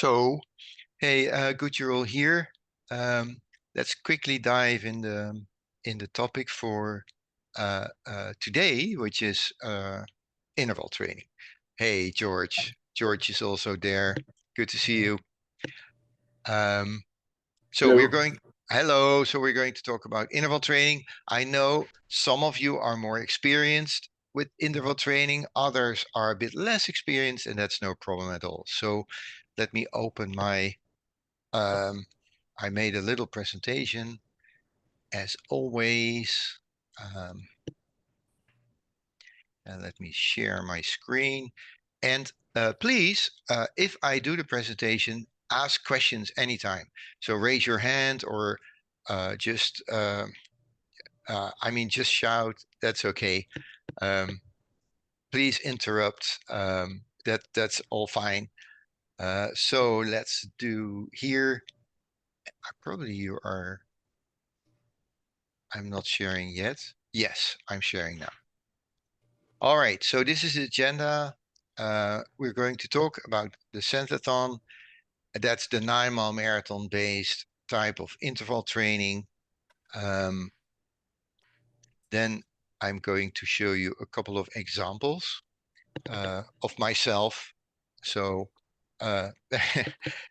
So, hey, good you're all here. Um, let's quickly dive in the topic for today, which is interval training. Hey, George. George is also there. Good to see you. Um, so we're Hello. going. Hello. So we're going to talk about interval training. I know some of you are more experienced with interval training. Others are a bit less experienced, and that's no problem at all. So let me open my I made a little presentation as always. Um, and let me share my screen. And please, if I do the presentation, ask questions anytime. So raise your hand or just, just shout. That's okay. Um, please interrupt. That's all fine. So let's do here. Probably you are. I'm not sharing yet. Yes, I'm sharing now. All right, so this is the agenda. We're going to talk about the Centrathon. That's the 9-mile marathon based type of interval training. Um, then I'm going to show you a couple of examples of myself. So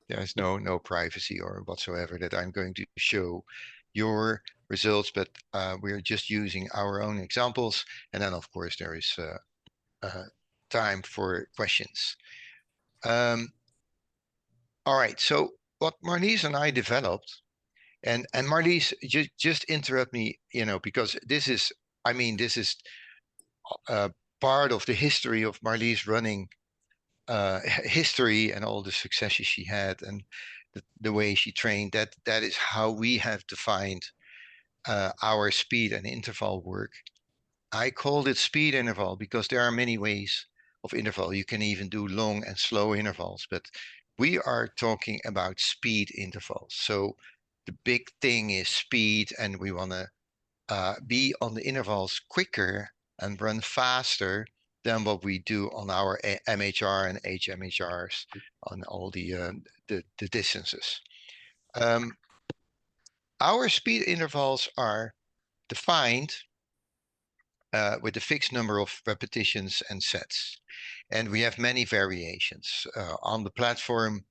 there's no privacy or whatsoever that I'm going to show your results, but we're just using our own examples. And then, of course, there is time for questions. All right, so what Marlies and I developed, and Marlies, just interrupt me, because this is uh, part of the history of Marlies running history and all the successes she had and the way she trained. That is how we have defined our speed and interval work. I called it speed interval because there are many ways of interval. You can even do long and slow intervals, but we are talking about speed intervals. So the big thing is speed, and we want to be on the intervals quicker and run faster than what we do on our MHR and HMHRs on all the distances. Um, our speed intervals are defined with a fixed number of repetitions and sets. And we have many variations. On the platform,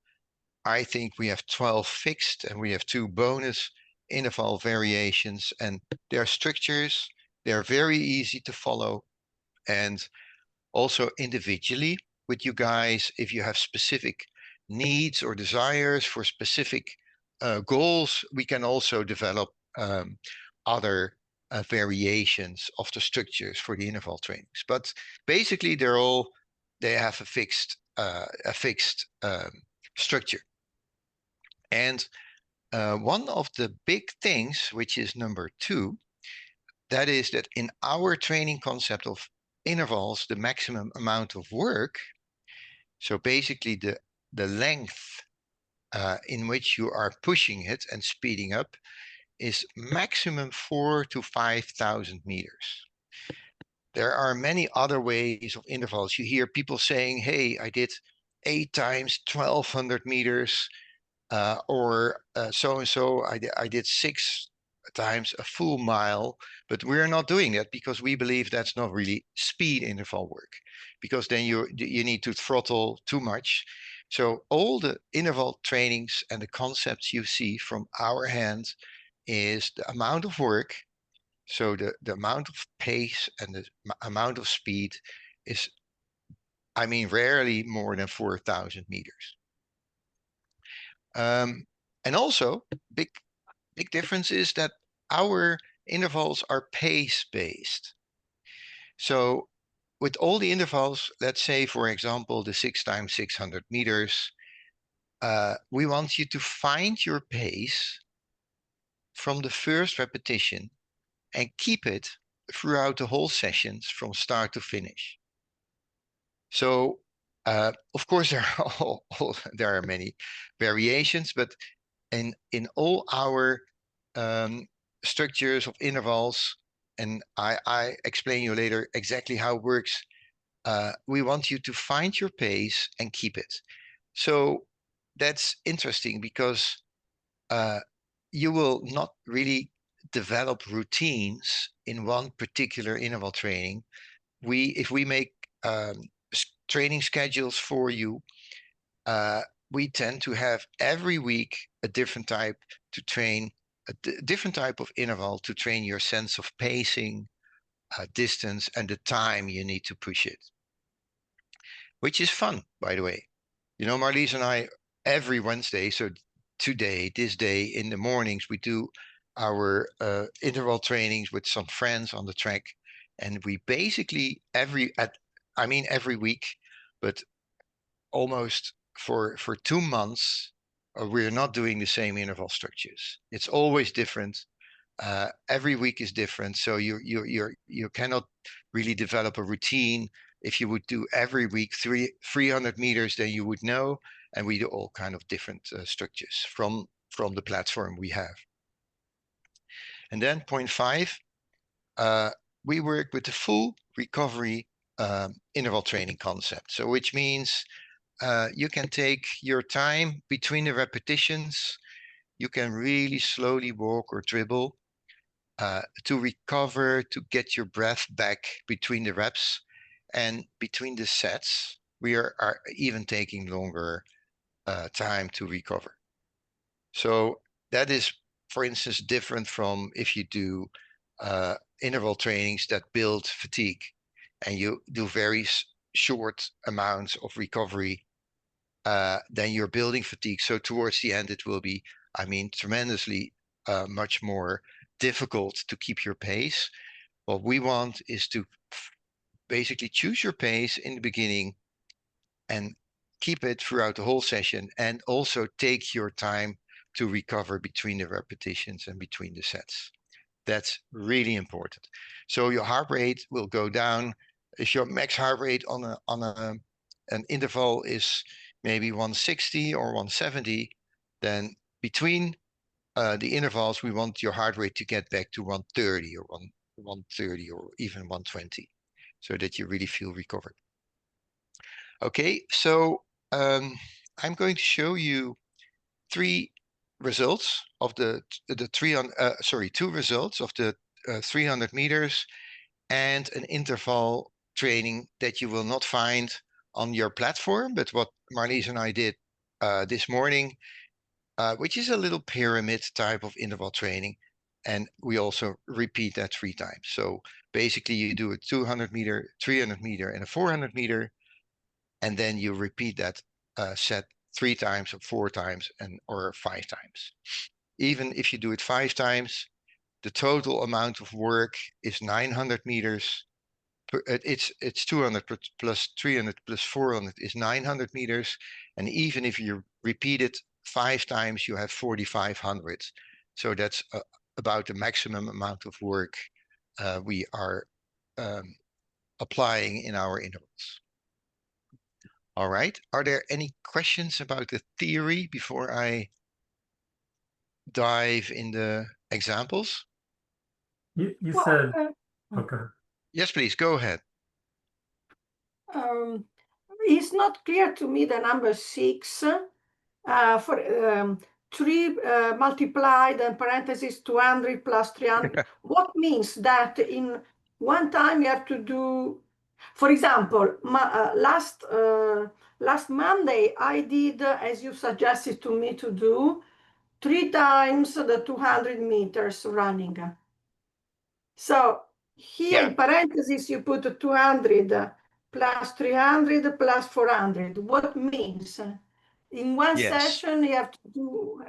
I think we have 12 fixed and we have 2 bonus interval variations. And their strictures, they're very easy to follow. And also individually with you guys, if you have specific needs or desires for specific goals, we can also develop other variations of the structures for the interval trainings. But basically, they have a fixed structure. And one of the big things, which is number 2, that is that in our training concept of intervals, the maximum amount of work, so basically the length in which you are pushing it and speeding up, is maximum 4 to 5,000 meters. There are many other ways of intervals. You hear people saying, hey, I did 8 times 1,200 meters, or so-and-so, I did 6 times a full mile, but we're not doing that because we believe that's not really speed interval work, because then you need to throttle too much. So all the interval trainings and the concepts you see from our hands is the amount of work. So the amount of pace and the amount of speed is, rarely more than 4,000 meters. And also, big difference is that our intervals are pace-based. So with all the intervals, let's say, for example, the 6 times 600 meters, we want you to find your pace from the first repetition and keep it throughout the whole sessions from start to finish. So, of course, there are many variations, but in all our structures of intervals, and I explain you later exactly how it works. We want you to find your pace and keep it. So that's interesting because you will not really develop routines in one particular interval training. If we make training schedules for you, we tend to have every week a different type to train, different type of interval to train your sense of pacing, distance, and the time you need to push it, which is fun, by the way. You know, Marlies and I, every Wednesday, so today, this day in the mornings, we do our interval trainings with some friends on the track. And we basically every week, but almost for 2 months, we're not doing the same interval structures. It's always different. Every week is different, so you cannot really develop a routine. If you would do every week 300 meters, then you would know. And we do all kind of different structures from the platform we have. And then point 5, we work with the full recovery interval training concept. So which means you can take your time between the repetitions. You can really slowly walk or dribble to recover, to get your breath back between the reps. And between the sets, we are even taking longer time to recover. So that is, for instance, different from if you do interval trainings that build fatigue and you do very short amounts of recovery, then you're building fatigue. So towards the end, it will be, tremendously much more difficult to keep your pace. What we want is to basically choose your pace in the beginning and keep it throughout the whole session, and also take your time to recover between the repetitions and between the sets. That's really important. So your heart rate will go down. If your max heart rate on an interval is maybe 160 or 170, then between the intervals, we want your heart rate to get back to 130 or 130 or even 120, so that you really feel recovered. Okay, so I'm going to show you 3 results of the 2 results of the 300 meters and an interval training that you will not find on your platform, but what Marlies and I did this morning, which is a little pyramid type of interval training. And we also repeat that 3 times. So basically you do a 200 meter, 300 meter, and a 400 meter, and then you repeat that set 3 times or 4 times or 5 times. Even if you do it 5 times, the total amount of work is 900 meters. It's 200 plus 300 plus 400 is 900 meters. And even if you repeat it 5 times, you have 4,500. So that's about the maximum amount of work we are applying in our intervals. All right. Are there any questions about the theory before I dive in the examples? You said, okay. Yes, please, go ahead. It's not clear to me the number 6 for 3 multiplied and parentheses 200 plus 300. What means that in one time you have to do, for example, last Monday I did, as you suggested to me to do, 3 times the 200 meters running. So here in parentheses you put 200 plus 300 plus 400. What means? In one session you have to do,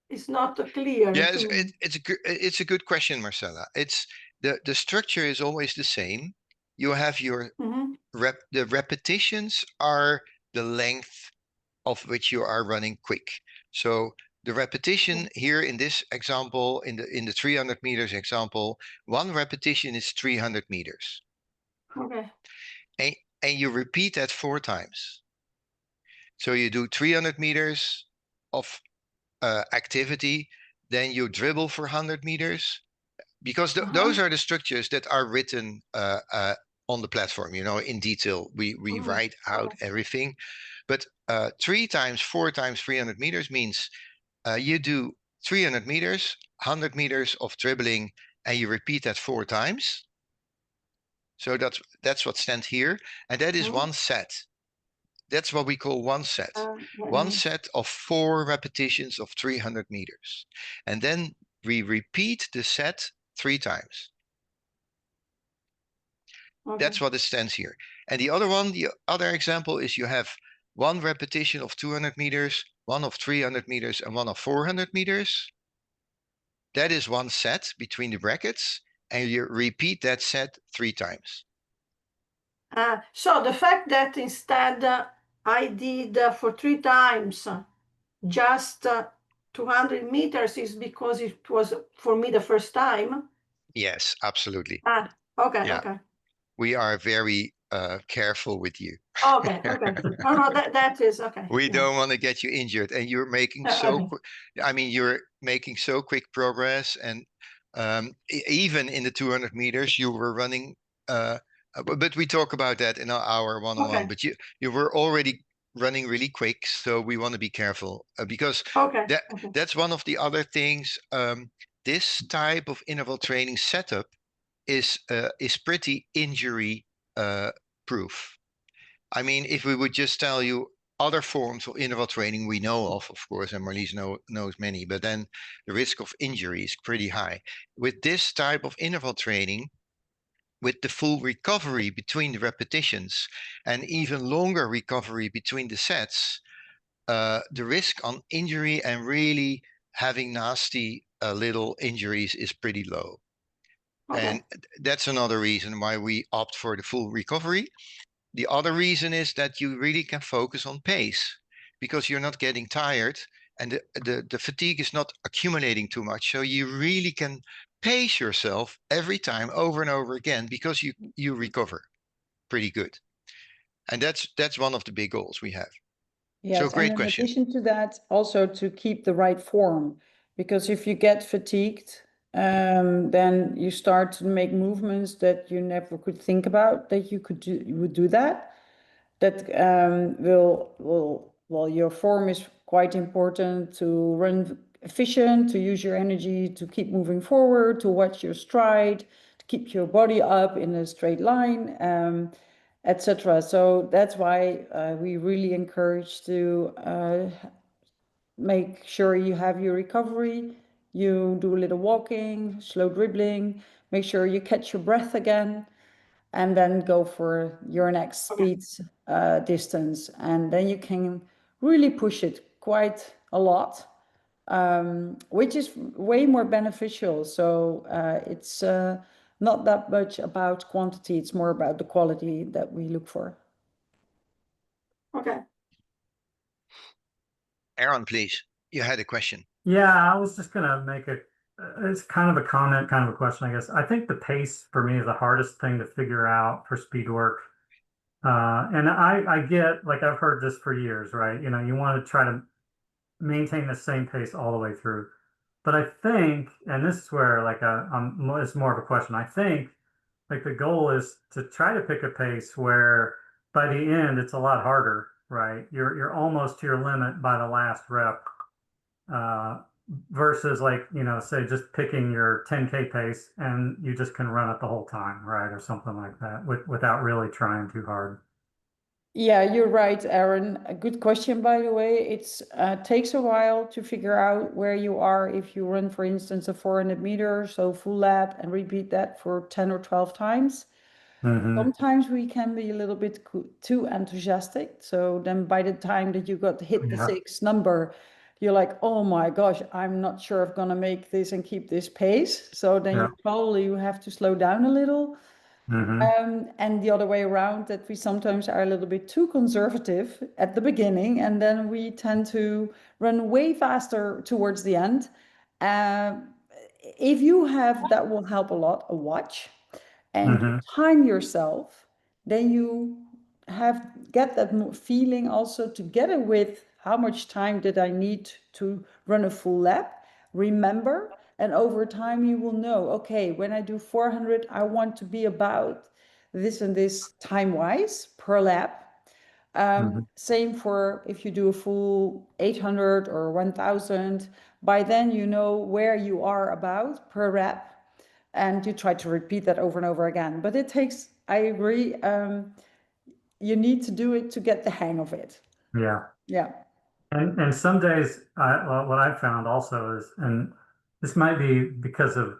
it's not clear. Yes, it's a good question, Marcella. It's the structure is always the same. You have your the repetitions are the length of which you are running quick. So the repetition here in this example, in the 300 meters example, 1 repetition is 300 meters. Okay. And you repeat that 4 times. So you do 300 meters of activity, then you dribble for 100 meters, because those are the structures that are written on the platform, in detail. We write out everything. But 3 times 4 times 300 meters means you do 300 meters, 100 meters of dribbling, and you repeat that 4 times. So that's what stands here, and that is one set. That's what we call one set. One set of 4 repetitions of 300 meters. And then we repeat the set 3 times. That's what it stands here. And the other one, the other example is you have 1 repetition of 200 meters, 1 of 300 meters, and 1 of 400 meters. That is one set between the brackets, and you repeat that set 3 times. So the fact that instead I did for 3 times just 200 meters is because it was for me the first time? Yes, absolutely. Okay, Yeah. okay. We are very careful with you. Okay, okay. No, that is okay. We don't want to get you injured, and you're making I mean, you're making so quick progress, and even in the 200 meters, you were running. But we talk about that in our one-on-one. But you were already running really quick, so we want to be careful because that's one of the other things. This type of interval training setup is pretty injury proof. I mean, if we would just tell you other forms of interval training we know of course, and Marlies knows many, but then the risk of injury is pretty high. With this type of interval training, with the full recovery between the repetitions and even longer recovery between the sets, the risk on injury and really having nasty little injuries is pretty low. And that's another reason why we opt for the full recovery. The other reason is that you really can focus on pace because you're not getting tired and the fatigue is not accumulating too much. So you really can pace yourself every time over and over again because you recover pretty good. And that's one of the big goals we have. Yes, so great and in question. addition to that, also to keep the right form, because if you get fatigued, then you start to make movements that you never could think about that you would do that. That well, your form is quite important to run efficient, to use your energy, to keep moving forward, to watch your stride, to keep your body up in a straight line, etc. So that's why we really encourage to make sure you have your recovery, you do a little walking, slow dribbling, make sure you catch your breath again, and then go for your next speed distance. And then you can really push it quite a lot, which is way more beneficial. So it's not that much about quantity, it's more about the quality that we look for. Okay. Aaron, please. You had a question. Yeah, I was just gonna make it's kind of a comment, kind of a question, I guess. I think the pace for me is the hardest thing to figure out for speed work. And I get, like, I've heard this for years, right? You know, you want to try to maintain the same pace all the way through. But I think, and this is where, like, it's more of a question. I think, like, the goal is to try to pick a pace where by the end it's a lot harder, right? You're almost to your limit by the last rep. Versus, like, you know, say just picking your 10K pace and you just can run it the whole time, right? Or something like that without really trying too hard. Yeah, you're right, Aaron. A good question, by the way. It takes a while to figure out where you are if you run, for instance, a 400 meters, so full lap, and repeat that for 10 or 12 times. Sometimes we can be a little bit too enthusiastic. So then by the time that you got hit the 6 number, you're like, oh my gosh, I'm not sure I'm gonna make this and keep this pace. So then you probably have to slow down a little. And the other way around, that we sometimes are a little bit too conservative at the beginning, and then we tend to run way faster towards the end. If you have, that will help a lot, a watch, and you time yourself, then you get that feeling also together with how much time did I need to run a full lap. Remember, and over time you will know, okay, when I do 400, I want to be about this and this time-wise per lap. Same for if you do a full 800 or 1000, by then you know where you are about per rep, and you try to repeat that over and over again. But it takes, I agree, you need to do it to get the hang of it. Yeah. Yeah. And some days, what I've found also is, and this might be because of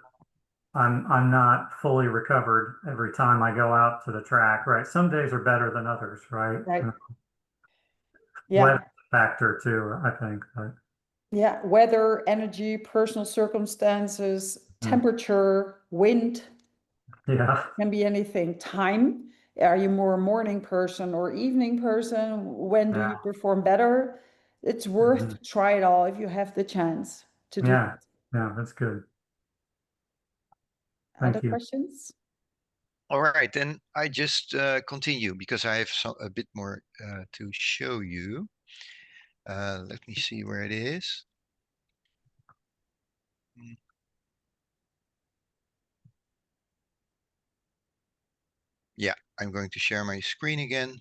I'm not fully recovered every time I go out to the track, right? Some days are better than others, right? Right. Weather Yeah. factor too, I think. But Yeah. Weather, energy, personal circumstances, temperature, wind, yeah, can be anything. Time. Are you more a morning person or evening person? When do Yeah. you perform better? It's worth to try it all if you have the chance to do yeah, it. yeah, that's good. Other Thank you. questions? All right, then I just continue because I have a bit more to show you. Let me see where it is. Yeah, I'm going to share my screen again.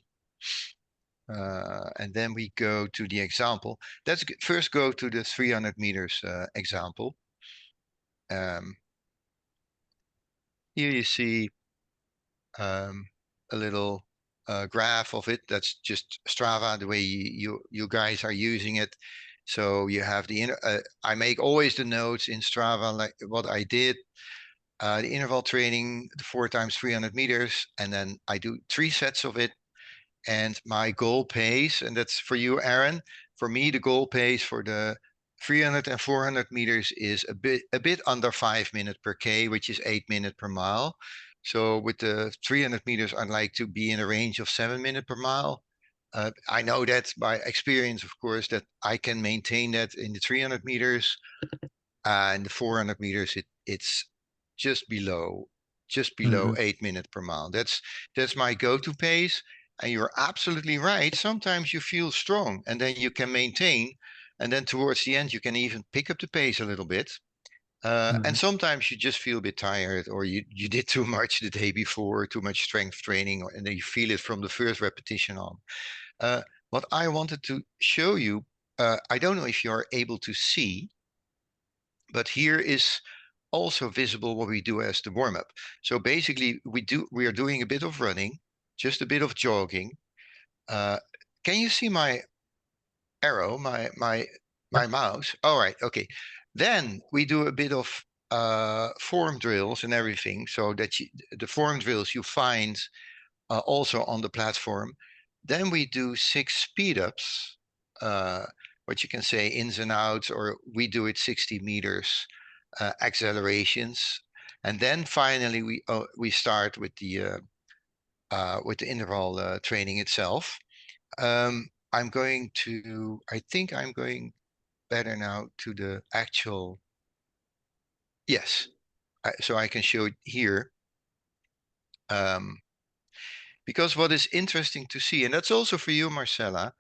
And then we go to the example. Let's first go to the 300 meters example. Here you see a little graph of it. That's just Strava, the way you guys are using it. So you have the I make always the notes in Strava, like what I did, the interval training, the 4 times 300 meters, and then I do 3 sets of it. And my goal pace, and that's for you, Aaron. For me, the goal pace for the 300 and 400 meters is a bit under 5 minutes per K, which is 8 minutes per mile. So with the 300 meters, I'd like to be in a range of 7 minutes per mile. I know that by experience, of course, that I can maintain that in the 300 meters. And the 400 meters, it's just below 8 minutes per mile. That's my go-to pace. And you're absolutely right. Sometimes you feel strong and then you can maintain. And then towards the end, you can even pick up the pace a little bit. And sometimes you just feel a bit tired, or you did too much the day before, too much strength training, and then you feel it from the first repetition on. What I wanted to show you, I don't know if you're able to see, but here is also visible what we do as the warm-up. So basically we are doing a bit of running, just a bit of jogging. Can you see my arrow, my mouse? All right, okay. Then we do a bit of form drills and everything, so that the form drills you find also on the platform. Then we do 6 speed ups, what you can say ins and outs, or we do it 60 meters accelerations. And then finally we start with the interval training itself. I think I'm going better now to the actual, yes. So I can show it here. Because what is interesting to see, and that's also for you, Marcella,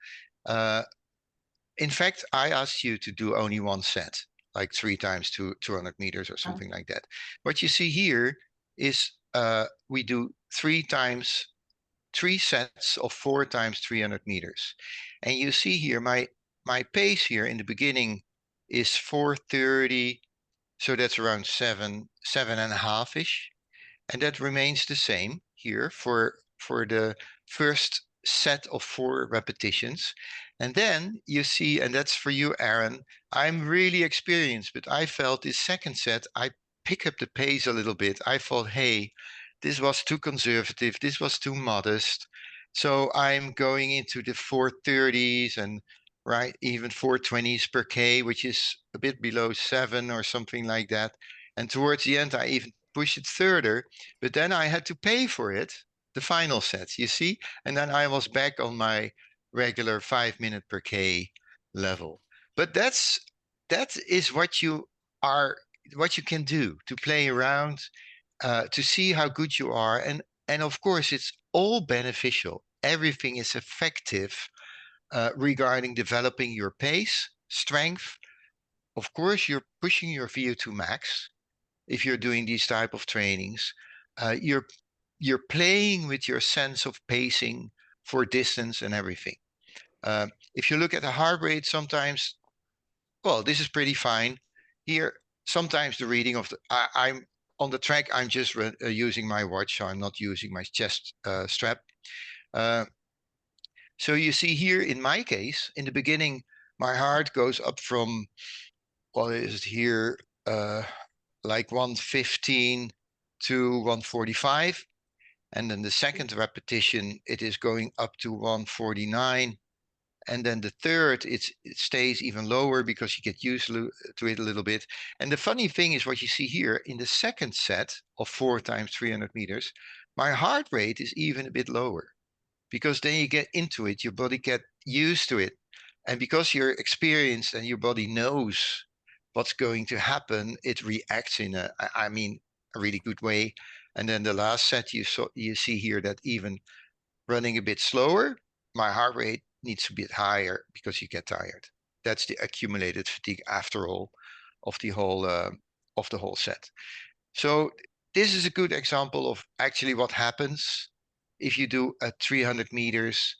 in fact, I asked you to do only 1 set, like 3 times 200 meters or something like that. What you see here is we do 3 sets of 4 times 300 meters. And you see here, my pace here in the beginning is 4:30. So that's around 7.5-ish. And that remains the same here for the first set of 4 repetitions. And then you see, and that's for you, Aaron, I'm really experienced, but I felt this second set, I pick up the pace a little bit. I thought, hey, this was too conservative. This was too modest. So I'm going into the 4:30s and even 4:20s per K, which is a bit below 7 or something like that. And towards the end, I even push it further, but then I had to pay for it, the final sets, you see? And then I was back on my regular 5 minute per K level. But that is what you can do to play around, to see how good you are. And of course, it's all beneficial. Everything is effective regarding developing your pace, strength. Of course, you're pushing your VO2 max. If you're doing these type of trainings, you're playing with your sense of pacing, for distance and everything. If you look at the heart rate, sometimes, well, this is pretty fine. Here, sometimes the reading of the, I'm on the track, I'm just using my watch, so I'm not using my chest strap. So you see here, in my case, in the beginning, my heart goes up from, what is it here, like 115 to 145. And then the second repetition, it is going up to 149. And then the third, it stays even lower because you get used to it a little bit. And the funny thing is what you see here in the second set of 4 times 300 meters, my heart rate is even a bit lower, because then you get into it, your body get used to it. And because you're experienced and your body knows what's going to happen, it reacts in a really good way. And then the last set, you see here that even running a bit slower, my heart rate needs to be higher because you get tired. That's the accumulated fatigue after all of the whole set. So this is a good example of actually what happens if you do a 300 meters,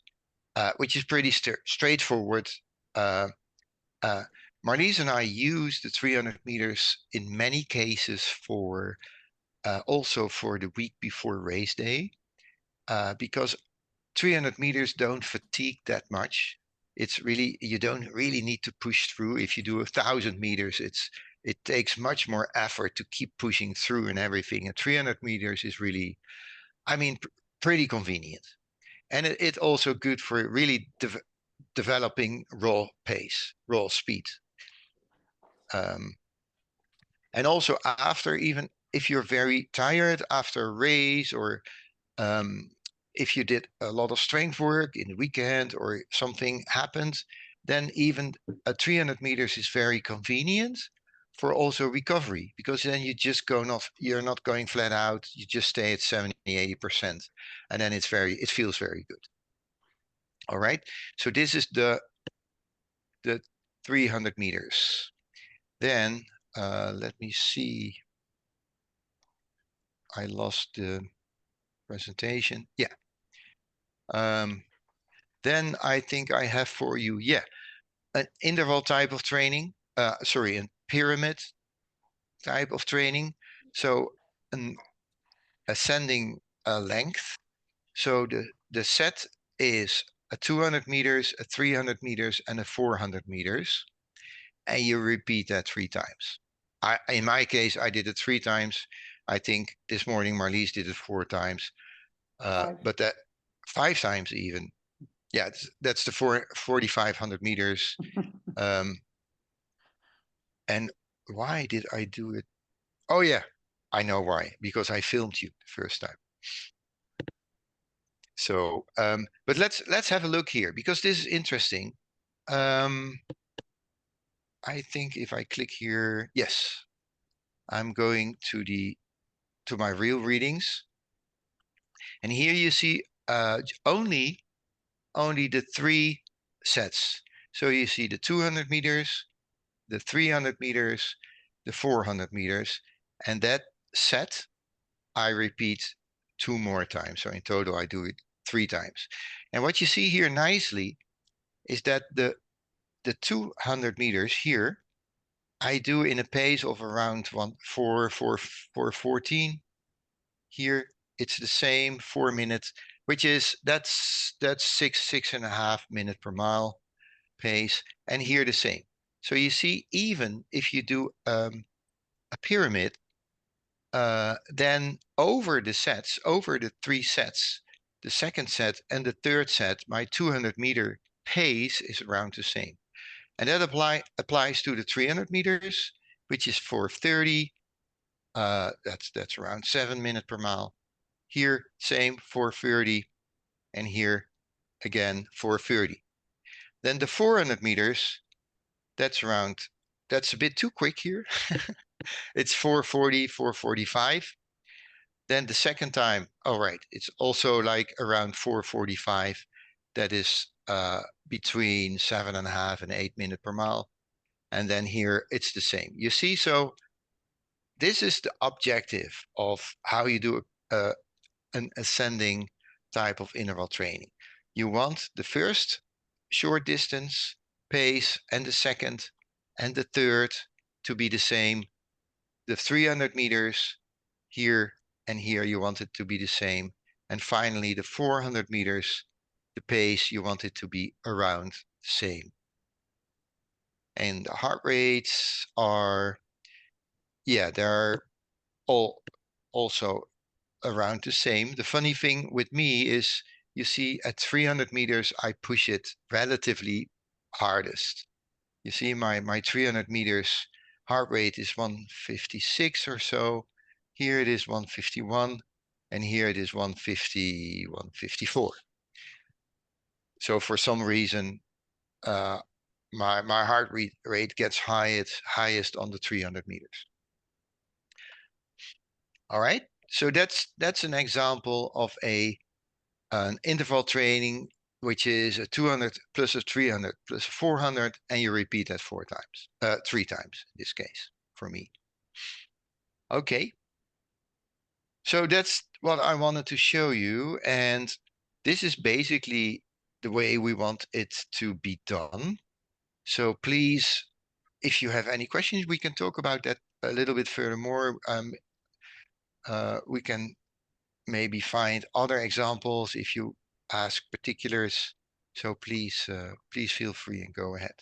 which is pretty straightforward. Marlies and I use the 300 meters in many cases for also for the week before race day, because 300 meters don't fatigue that much. It's really, you don't really need to push through. If you do 1,000 meters, it takes much more effort to keep pushing through and everything. And 300 meters is really, pretty convenient. And it's also good for really developing raw pace, raw speed. And also after, even if you're very tired after a race, or if you did a lot of strength work in the weekend or something happened, then even a 300 meters is very convenient for also recovery, because then you just you're not going flat out, you just stay at 70, 80%. And then it feels very good. All right. So this is the 300 meters. Then let me see. I lost the presentation. Yeah. Then I think I have for you, an interval type of training. A pyramid type of training. So an ascending length. So the set is a 200 meters, a 300 meters, and a 400 meters. And you repeat that 3 times. In my case, I did it 3 times. I think this morning Marlies did it 4 times. But that 5 times even. Yeah, that's the 4,500 meters. And why did I do it? Oh yeah, I know why. Because I filmed you the first time. So, but let's have a look here, because this is interesting. I think if I click here, yes, I'm going to my real readings. And here you see only the 3 sets. So you see the 200 meters, the 300 meters, the 400 meters, and that set I repeat 2 more times. So in total, I do it 3 times. And what you see here nicely is that the 200 meters here, I do in a pace of around 4:14. Here, it's the same 4 minutes, which is, that's 6.5 minutes per mile pace. And here the same. So you see, even if you do a pyramid, then over the 3 sets, the second set and the third set, my 200 meter pace is around the same. And that applies to the 300 meters, which is 4:30. That's around 7 minutes per mile. Here, same 4:30, and here again 4:30. Then the 400 meters, that's a bit too quick here. It's 4:40, 4:45. Then the second time, all right, it's also like around 4:45. That is between 7.5 and 8 minutes per mile. And then here it's the same. You see, so this is the objective of how you do an ascending type of interval training. you want the first short distance pace and the second and the third to be the same. The 300 meters here and here, you want it to be the same. And finally, the 400 meters, the pace, you want it to be around the same. And the heart rates are, yeah, they're all also around the same. The funny thing with me is, you see, at 300 meters, I push it relatively hardest. You see, my 300 meters heart rate is 156 or so. Here it is 151, and here it is 150, 154. So for some reason, my heart rate gets highest on the 300 meters. All right, so that's an example of an interval training, which is a 200 plus a 300 plus a 400, and you repeat that 3 times in this case for me. Okay, so that's what I wanted to show you, and this is basically the way we want it to be done. So please, if you have any questions, we can talk about that a little bit furthermore. We can maybe find other examples if you ask particulars. So please, please feel free and go ahead.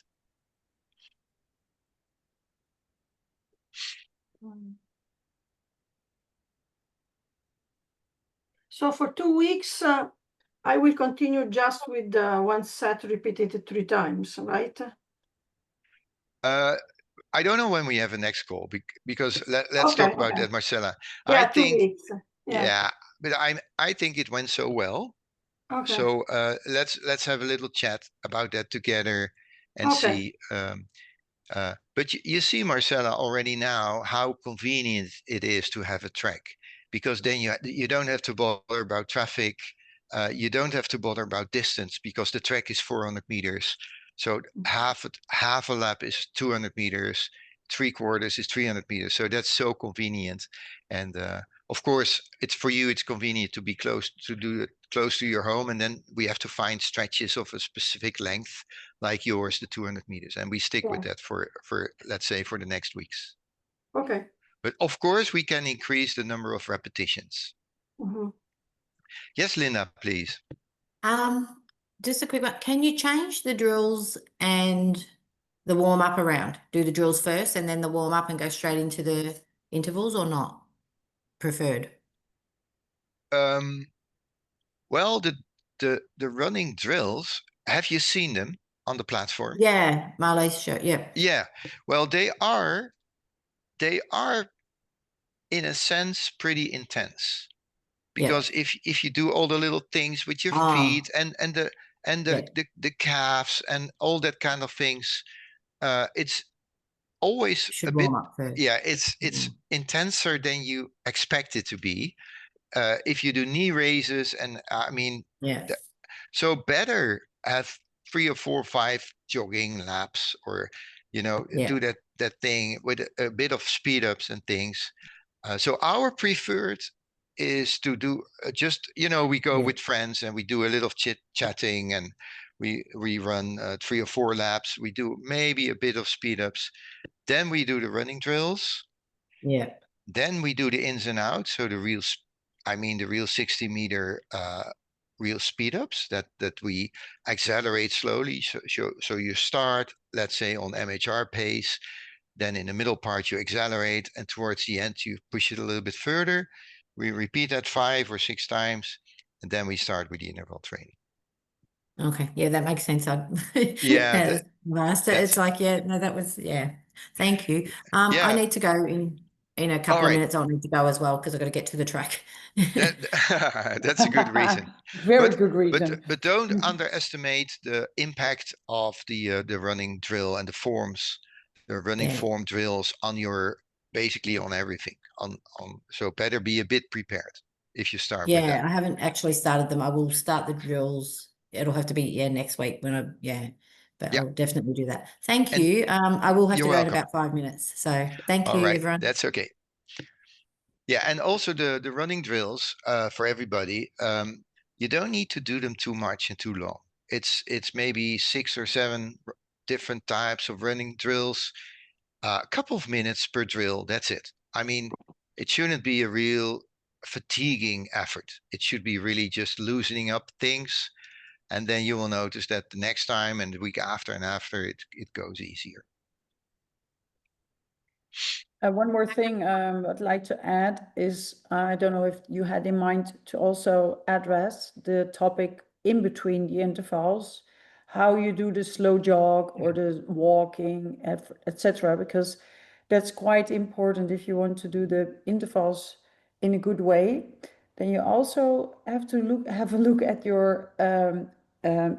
So for 2 weeks, I will continue just with one set repeated 3 times, right? I don't know when we have a next call because let's talk about that, Marcella. Yeah, I 2 think, weeks. yeah, but I think it went so well. Okay. So let's have a little chat about that together and see. But you see, Marcella, already now how convenient it is to have a track, because then you don't have to bother about traffic. You don't have to bother about distance because the track is 400 meters. So half a lap is 200 meters, 3/4 is 300 meters. So that's so convenient. And of course, it's for you, it's convenient to be close to your home. And then we have to find stretches of a specific length like yours, the 200 meters. And we stick with that for, let's say, for the next weeks. Okay. But of course, we can increase the number of repetitions. Yes, Linda, please. Just a quick one. Can you change the drills and the warm up around? Do the drills first and then the warm up and go straight into the intervals, or not preferred? Well, the running drills, have you seen them on the platform? Yeah, Marley's show. Yeah. Yeah. Well, they are in a sense pretty intense. Because if you do all the little things with your feet and the calves and all that kind of things, it's always a bit, it's intenser than you expect it to be. If you do knee raises and I mean, so better have 3 or 4 or 5 jogging laps, or do that thing with a bit of speed ups and things. So our preferred is to do just, we go with friends and we do a little chit-chatting and we run 3 or 4 laps. We do maybe a bit of speed ups. Then we do the running drills. Yeah. Then we do the ins and outs. So the real 60-meter real speed ups that we accelerate slowly. So you start, let's say, on MHR pace. Then in the middle part, you accelerate, and towards the end, you push it a little bit further. We repeat that 5 or 6 times, and then we start with the interval training. Okay, yeah, that makes sense. Yeah, master. It's like, that was, Thank you. I need to go in a couple of minutes. I'll need to go as well because I've got to get to the track. That's a good reason. Very good reason. But don't underestimate the impact of the running drill and the forms. The running form drills on basically on everything. So better be a bit prepared if you start with that. I haven't actually started them. I will start the drills. It'll have to be next week when I'll definitely do that. Thank you. I will have to go in about 5 minutes. So thank you, everyone. That's okay. Yeah, and also the running drills for everybody. you don't need to do them too much and too long. It's maybe 6 or 7 different types of running drills, a couple of minutes per drill. That's it. I mean, it shouldn't be a real fatiguing effort. It should be really just loosening up things. And then you will notice that the next time and the week after and after it goes easier. One more thing I'd like to add is, I don't know if you had in mind to also address the topic in between the intervals, how you do the slow jog or the walking, etc., because that's quite important if you want to do the intervals in a good way. Then you also have to have a look at your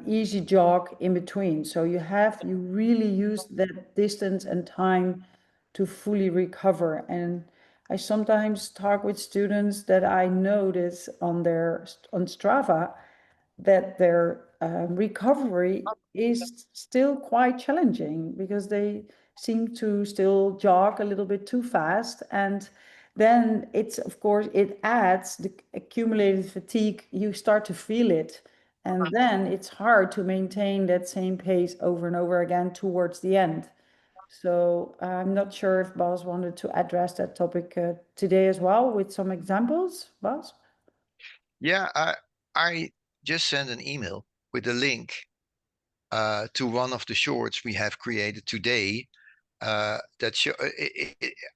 easy jog in between. So you really use that distance and time to fully recover. And I sometimes talk with students that I notice on Strava that their recovery is still quite challenging because they seem to still jog a little bit too fast. And then of course, it adds the accumulated fatigue. You start to feel it. And then it's hard to maintain that same pace over and over again towards the end. So I'm not sure if Bas wanted to address that topic today as well with some examples, Bas? Yeah, I just sent an email with a link to one of the shorts we have created today. That show.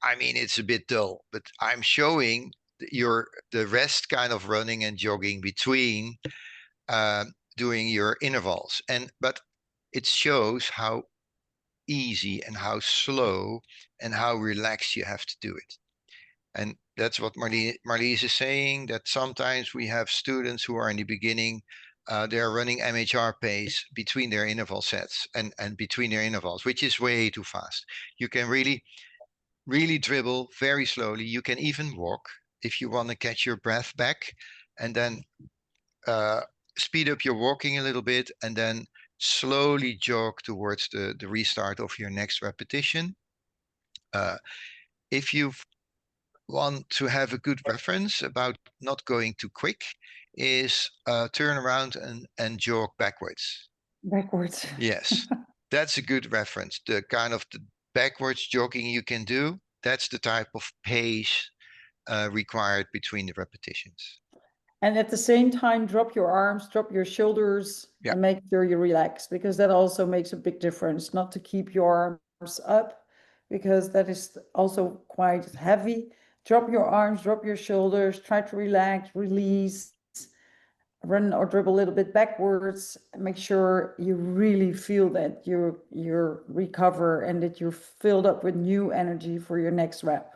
I mean, it's a bit dull, but I'm showing the rest kind of running and jogging between doing your intervals, but it shows how easy and how slow and how relaxed you have to do it. And that's what Marlies is saying, that sometimes we have students who are in the beginning, they're running MHR pace between their interval sets and between their intervals, which is way too fast. You can really dribble very slowly. You can even walk if you want to catch your breath back, and then speed up your walking a little bit, and then slowly jog towards the restart of your next repetition. If you want to have a good reference about not going too quick, is turn around and jog backwards. Backwards. Yes, that's a good reference. The kind of the backwards jogging you can do, that's the type of pace required between the repetitions. And at the same time, drop your arms, drop your shoulders, and make sure you relax, because that also makes a big difference. Not to keep your arms up, because that is also quite heavy. Drop your arms, drop your shoulders, try to relax, release, run or dribble a little bit backwards. Make sure you really feel that you recover and that you're filled up with new energy for your next rep.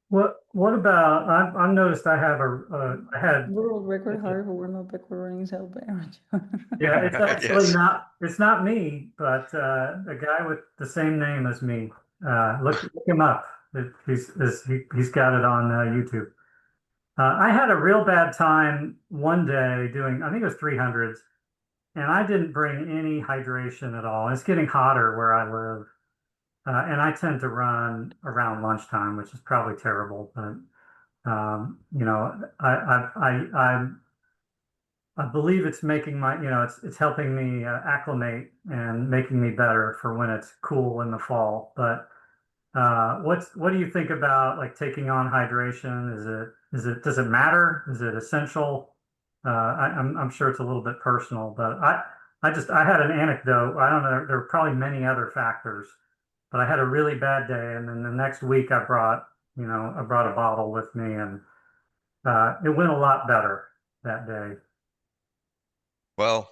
What about, I've noticed I had world record, however, we're not backward running is held by Aaron. Yeah, it's actually Yes. it's not me, but a guy with the same name as me. Look him up. He's got it on YouTube. I had a real bad time one day doing, I think it was 300s, and I didn't bring any hydration at all. It's getting hotter where I live. And I tend to run around lunchtime, which is probably terrible, but you know, I believe it's making my, you know, it's helping me acclimate and making me better for when it's cool in the fall. But what do you think about like taking on hydration? Does it matter? Is it essential? I'm sure it's a little bit personal, but I had an anecdote. I don't know. There are probably many other factors. But I had a really bad day, and then the next week I brought a bottle with me, and it went a lot better that day. Well,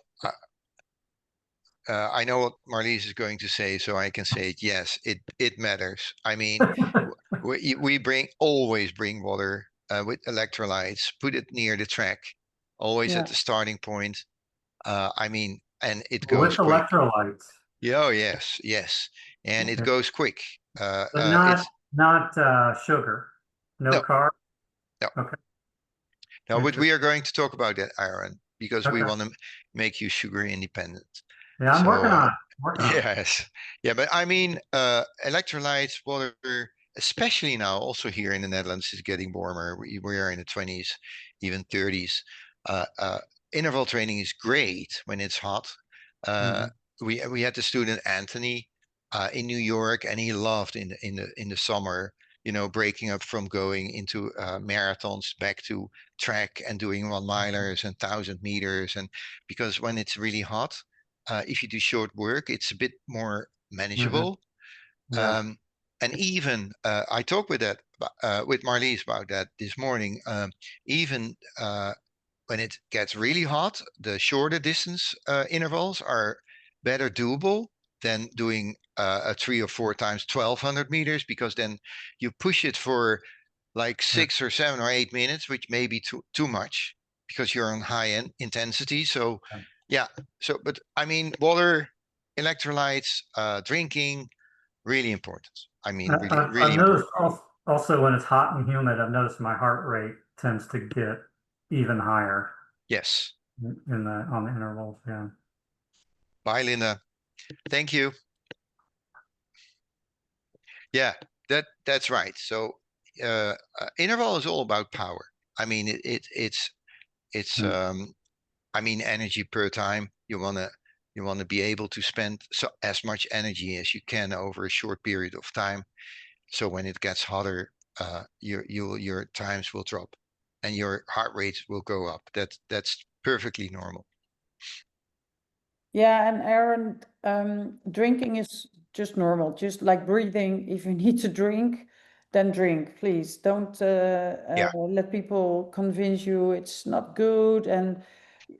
I know what Marlies is going to say, so I can say it. Yes, it matters. I mean, we always bring water with electrolytes, put it near the track, always at the starting point. I mean, and it goes with quick. Electrolytes. Oh, yes, and it goes quick. But not sugar, no carb. No. Okay. No, but we are going to talk about that, Aaron, because we Okay. want to make you sugar independent. Yeah, I'm working on it. Yes, yeah, but I mean, electrolytes, water, especially now also here in the Netherlands, it's getting warmer. We are in the 20s, even 30s. Interval training is great when it's hot. We had the student Anthony in New York, and he loved in the summer, you know, breaking up from going into marathons back to track and doing 1-milers and 1,000 meters. And because when it's really hot, if you do short work, it's a bit more manageable. Yeah. And even I talked with Marlies about that this morning. Even when it gets really hot, the shorter distance intervals are better doable than doing a 3 or 4 times 1,200 meters, because then you push it for like 6 or 7 or 8 minutes, which may be too much because you're on high intensity. So yeah. So, but I mean, water, electrolytes, drinking, really important. I mean, really, I've really noticed important. also when it's hot and humid, I've noticed my heart rate tends to get even higher Yes. on the intervals. Yeah. Bye, Linda. Thank you. Yeah, that's right. So interval is all about power. I mean, it's I mean, energy per time. You wanna be able to spend as much energy as you can over a short period of time. So when it gets hotter, your times will drop, and your heart rate will go up. That's perfectly normal. Yeah, and Aaron, drinking is just normal, just like breathing. If you need to drink, then drink, please. Don't Yeah. let people convince you it's not good. And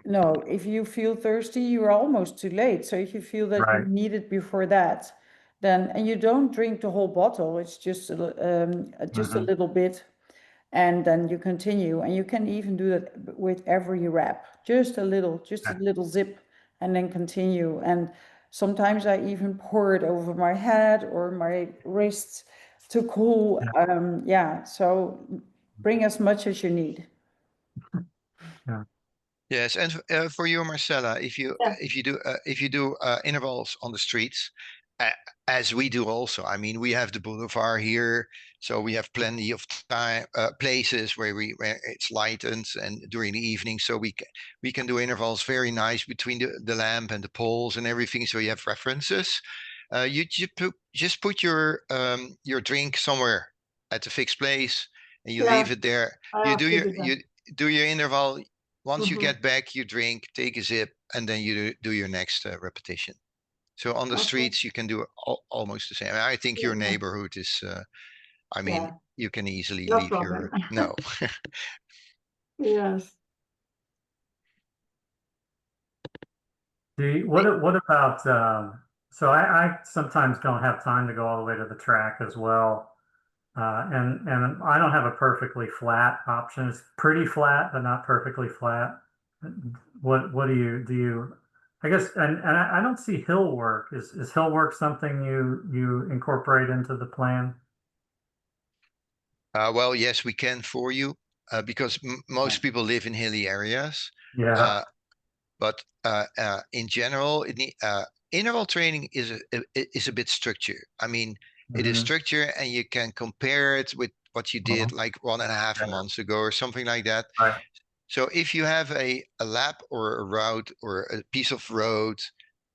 no, if you feel thirsty, you're almost too late. So if you feel that you Right. need it before that, then, and you don't drink the whole bottle, it's just a little bit, and then you continue. And you can even do that with every rep, just a little zip, and then continue. And sometimes I even pour it over my head or my wrists to cool. Yeah, so bring as much as you need. Yeah. Yes, and for you, Marcella, if you Yeah. if you do intervals on the streets, as we do also. I mean, we have the boulevard here, so we have plenty of time places where it's lightened and during the evening, so we can do intervals very nice between the lamp and the poles and everything. So you have references. You just put your drink somewhere at a fixed place, and you Yeah, leave it there. I You have do to do that. you do your interval. Once you Mhm. get back, you drink, take a zip, and then you do your next repetition. So on the Okay. streets, you can do almost the same. And I think your Yeah. neighborhood is, I mean, Yeah, you can easily no leave problem. no. Yes. What about so I sometimes don't have time to go all the way to the track as well. And I don't have a perfectly flat option. It's pretty flat, but not perfectly flat. What do you I guess and I don't see hill work. Is hill work something you incorporate into the plan? Well, yes, we can for you, because most people live in hilly areas. Yeah. But in general, interval training is a bit structured. I mean, it is Mhm. structured, and you can compare it with what you did like 1.5 Yeah. months ago or something like that. Right. So if you have a lap or a route or a piece of road,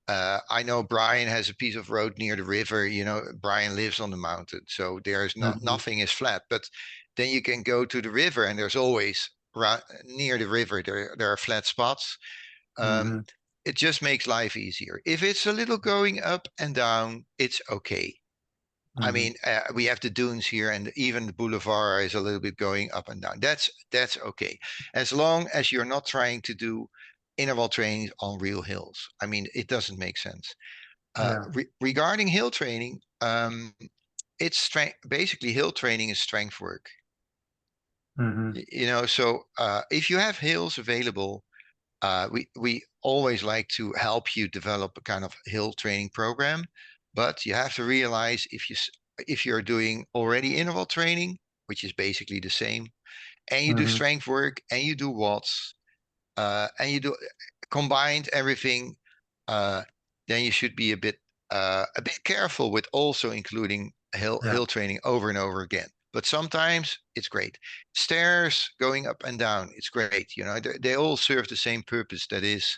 I know Brian has a piece of road near the river. You know, Brian lives on the mountain, so there's Mhm. nothing is flat. But then you can go to the river, and there's always near the river there are flat spots. Um, Mhm. it just makes life easier. If it's a little going up and down, it's okay. I Mhm. mean, we have the dunes here, and even the boulevard is a little bit going up and down. That's okay, as long as you're not trying to do interval training on real hills. I mean, it doesn't make sense. Yeah. Regarding hill training, it's strength. Basically, hill training is strength work. Mhm. You know, so if you have hills available, we always like to help you develop a kind of hill training program, but you have to realize if you're doing already interval training, which is basically the same, and you do Mhm. strength work and you do watts, and you do combined everything, then you should be a bit careful with also including hill training over and over again. But sometimes it's great. Stairs going up and down, it's great. You know, they all serve the same purpose. That is,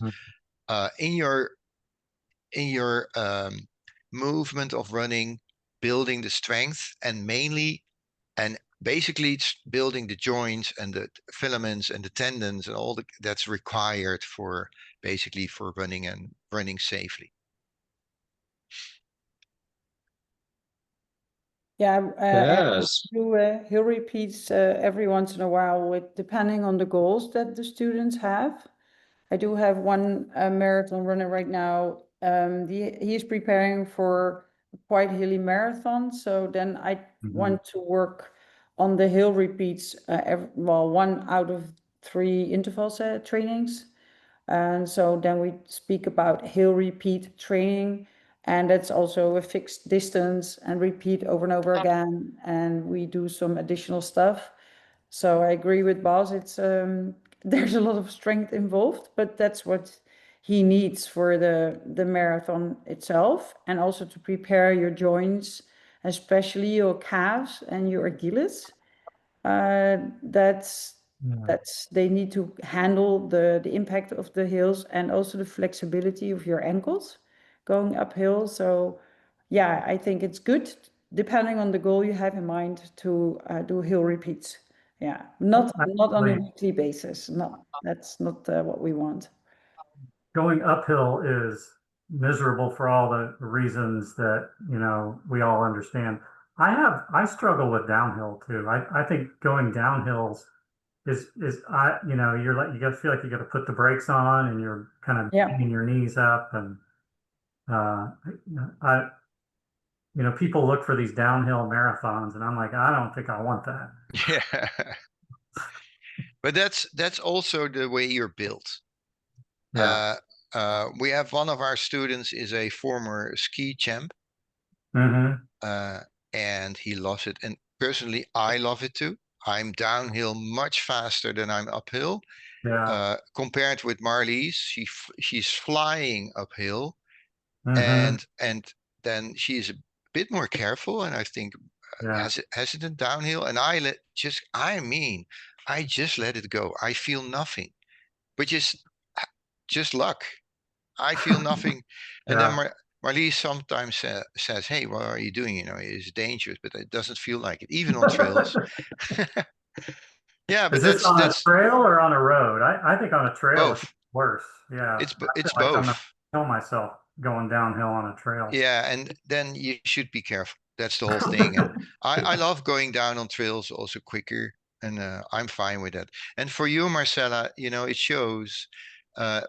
in your movement of running, building the strength, and mainly, and basically it's building the joints and the filaments and the tendons and all that's required for basically for running and running safely. Yeah, Yes. he repeats every once in a while with depending on the goals that the students have. I do have one marathon runner right now. He's preparing for a quite hilly marathon, so then I want to work on the hill repeats. Well, 1 out of 3 interval trainings, and so then we speak about hill repeat training. And that's also a fixed distance and repeat over and over again. And we do some additional stuff. So I agree with Bas. It's there's a lot of strength involved, but that's what he needs for the marathon itself, and also to prepare your joints, especially your calves and your Achilles. That's they need to handle the impact of the hills and also the flexibility of your ankles going uphill. So yeah, I think it's good, depending on the goal you have in mind, to do hill repeats. Yeah, not on a weekly basis. No, that's not what we want. Going uphill is miserable for all the reasons that, you know, we all understand. I struggle with downhill too. I think going downhills is you know, you're like, you gotta feel like you gotta put the brakes on and you're kind of banging your knees up, and you know, people look for these downhill marathons and I'm like, I don't think I want that. Yeah. But that's also the way you're built. Yeah. We have one of our students is a former ski champ. And he loves it. And personally, I love it too. I'm downhill much faster than I'm uphill. Yeah. Compared with Marlies, she's flying uphill, and then she's a bit more careful, and I think hesitant downhill. And I just let it go. I feel nothing, which is just luck. I feel nothing, and then Marlies sometimes says, "Hey, what are you doing? You know, it's dangerous," but it doesn't feel like it, even on trails. Yeah, but is this on a trail or on a road? I think on a trail it's worse. Yeah, it's both. I'm gonna kill myself going downhill on a trail. Yeah, and then you should be careful. That's the whole thing. And I love going down on trails also quicker, and I'm fine with that. And for you, Marcella, you know, it shows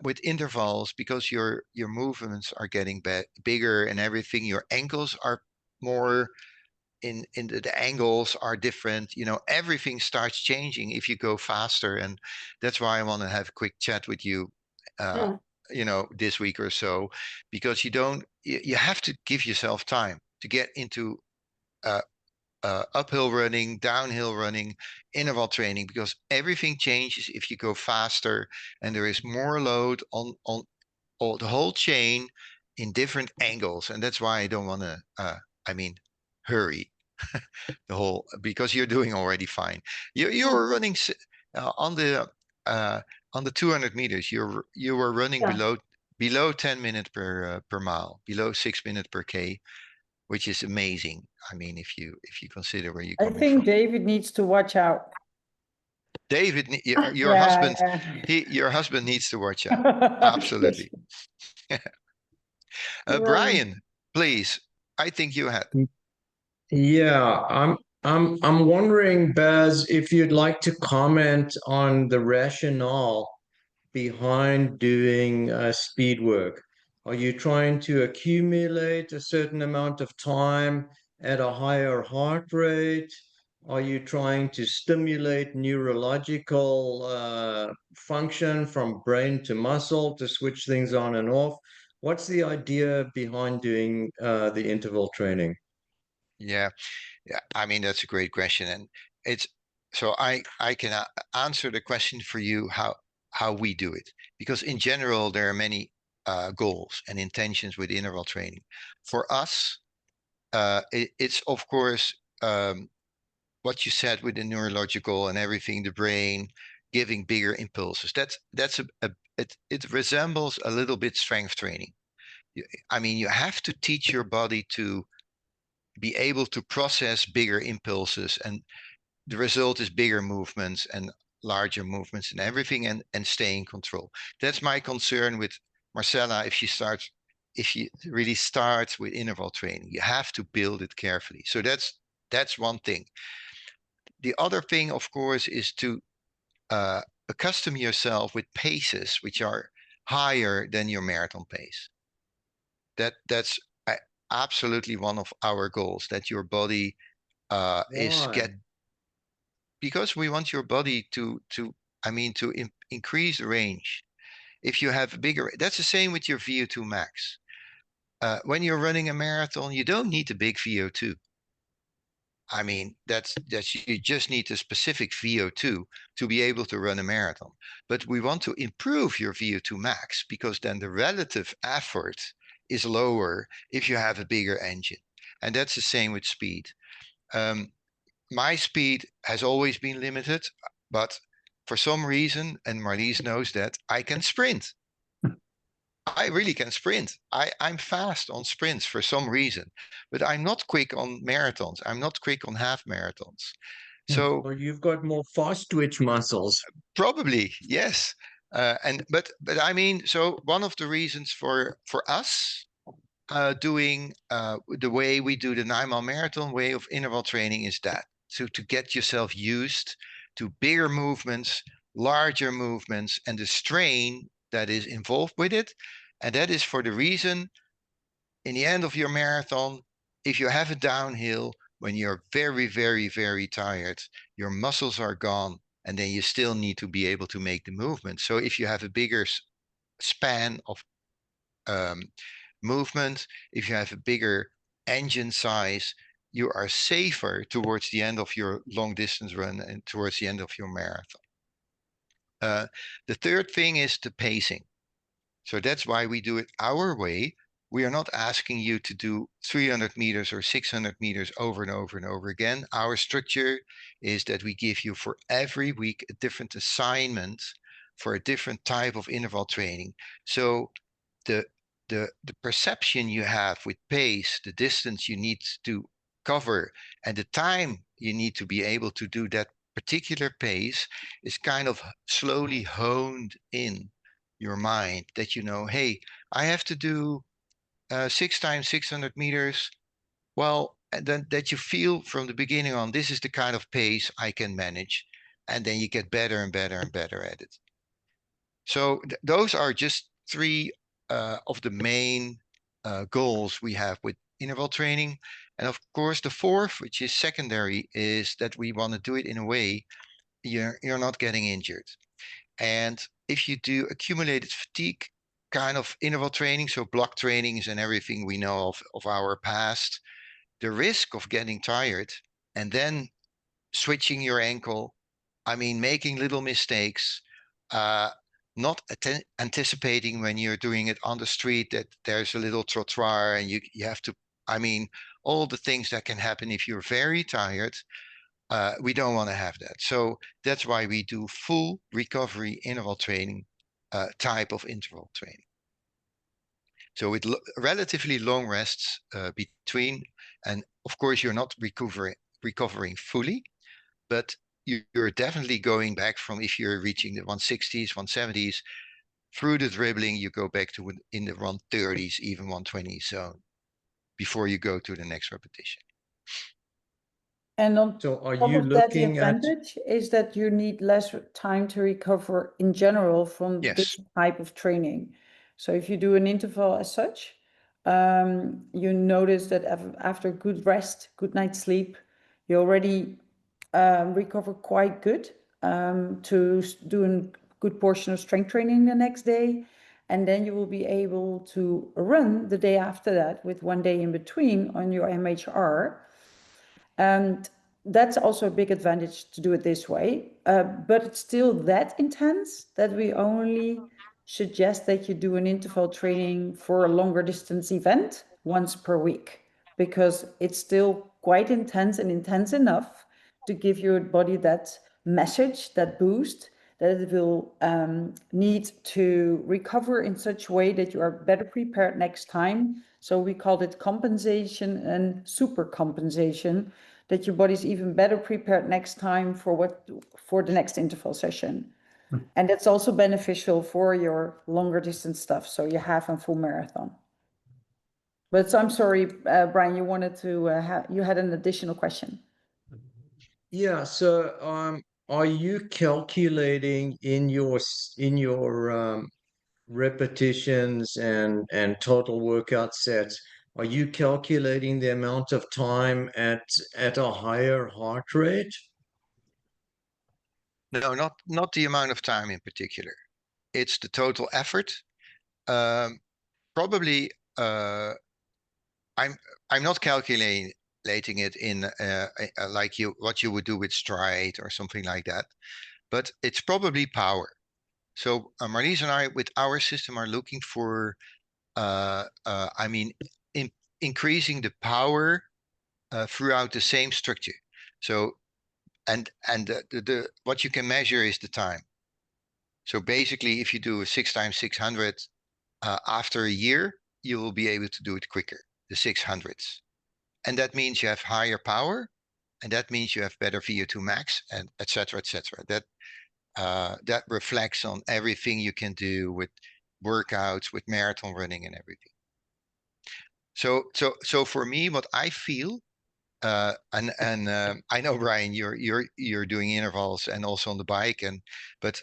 with intervals, because your movements are getting bigger and everything. Your ankles are more in the angles are different. You know, everything starts changing if you go faster, and that's why I want to have a quick chat with you. You know, this week or so, because you have to give yourself time to get into uphill running, downhill running, interval training, because everything changes if you go faster, and there is more load on the whole chain in different angles. And that's why I don't want to hurry the whole, because you're doing already fine. You're running on the 200 meters. You were running below 10 minutes per mile, below 6 minutes per K, which is amazing. I mean, if you consider where you're coming from. I think David needs to watch out. David, your husband, your husband needs to watch out. Absolutely. Brian, please. I think you had. Yeah, I'm wondering, Baz, if you'd like to comment on the rationale behind doing speed work. Are you trying to accumulate a certain amount of time at a higher heart rate? Are you trying to stimulate neurological function from brain to muscle to switch things on and off? What's the idea behind doing the interval training? Yeah, I mean, that's a great question, and it's so I can answer the question for you how we do it, because in general there are many goals and intentions with interval training. For us, it's of course what you said with the neurological and everything, the brain giving bigger impulses. It resembles a little bit strength training. I mean, you have to teach your body to be able to process bigger impulses, and the result is bigger movements and larger movements and everything, and stay in control. That's my concern with Marcella. If she really starts with interval training, you have to build it carefully. So that's one thing. The other thing, of course, is to accustom yourself with paces which are higher than your marathon pace. That's absolutely one of our goals, that your body is Why? because we want your body to increase the range. If you have a bigger, that's the same with your VO2 max. When you're running a marathon, you don't need a big VO2. I mean, that's you just need a specific VO2 to be able to run a marathon. But we want to improve your VO2 max, because then the relative effort is lower if you have a bigger engine. And that's the same with speed. My speed has always been limited, but for some reason, and Marlies knows that, I can sprint. I really can sprint. I'm fast on sprints for some reason, but I'm not quick on marathons. I'm not quick on half marathons. So Well, you've got more fast twitch muscles. probably, yes. But I mean, so one of the reasons for us doing the way we do the 9 mile marathon way of interval training is that. So to get yourself used to bigger movements, larger movements, and the strain that is involved with it. And that is for the reason, in the end of your marathon, if you have a downhill, when you're very, very, very tired, your muscles are gone, and then you still need to be able to make the movement. So if you have a bigger span of movement, if you have a bigger engine size, you are safer towards the end of your long distance run and towards the end of your marathon. The third thing is the pacing. So that's why we do it our way. We are not asking you to do 300 meters or 600 meters over and over and over again. Our structure is that we give you for every week a different assignment for a different type of interval training. So the perception you have with pace, the distance you need to cover, and the time you need to be able to do that particular pace is kind of slowly honed in your mind, that you know, hey, I have to do 6 times 600 meters. Well, and then that you feel from the beginning on, this is the kind of pace I can manage, and then you get better and better and better at it. So those are just 3 of the main goals we have with interval training. And of course, the fourth, which is secondary, is that we want to do it in a way you're not getting injured. And if you do accumulated fatigue kind of interval training, so block trainings and everything we know of our past, the risk of getting tired and then switching your ankle, I mean, making little mistakes, not anticipating when you're doing it on the street that there's a little trottoir and you have to, I mean, all the things that can happen if you're very tired. We don't want to have that. So that's why we do full recovery interval training type of interval training. So with relatively long rests between, and of course you're not recovering fully, but you're definitely going back from, if you're reaching the 160s, 170s, through the dribbling, you go back to in the 130s, even 120 zone before you go to the next repetition. And on So are top you of that, the looking at, advantage is that you need less time to recover in general from Yes. this type of training. So if you do an interval as such, you notice that after good rest, good night's sleep, you already recover quite good to do a good portion of strength training the next day. And then you will be able to run the day after that with 1 day in between on your MHR. And that's also a big advantage to do it this way. But it's still that intense that we only suggest that you do an interval training for a longer distance event once per week. because it's still quite intense and intense enough to give your body that message, that boost, that it will need to recover in such a way that you are better prepared next time. So we called it compensation and super compensation, that your body's even better prepared next time for the next interval session. And that's also beneficial for your longer distance stuff, so you have a full marathon. But so I'm sorry, Brian, you wanted to you had an additional question. Yeah, so are you calculating in your repetitions and total workout sets, are you calculating the amount of time at a higher heart rate? No, not the amount of time in particular. It's the total effort. Probably I'm not calculating it in like what you would do with Stride or something like that, but it's probably power. So Marlies and I, with our system, are looking for, I mean, increasing the power throughout the same structure. So, and the what you can measure is the time. So basically, if you do a 6x600 after a year, you will be able to do it quicker, the 600s. And that means you have higher power, and that means you have better VO2 max, and et cetera, et cetera. That reflects on everything you can do with workouts, with marathon running and everything. So for me, what I feel, and I know, Brian, you're doing intervals and also on the bike, but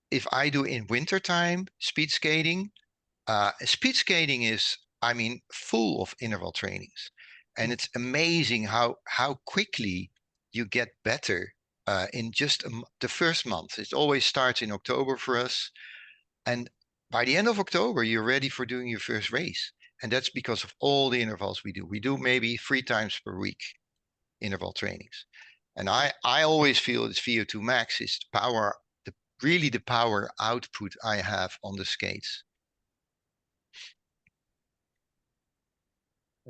if I do in wintertime speed skating is, I mean, full of interval trainings, and it's amazing how quickly you get better in just the first month. It always starts in October for us, and by the end of October, you're ready for doing your first race. And that's because of all the intervals we do. We do maybe 3 times per week interval trainings. And I always feel this VO2 max is the power, really the power output I have on the skates.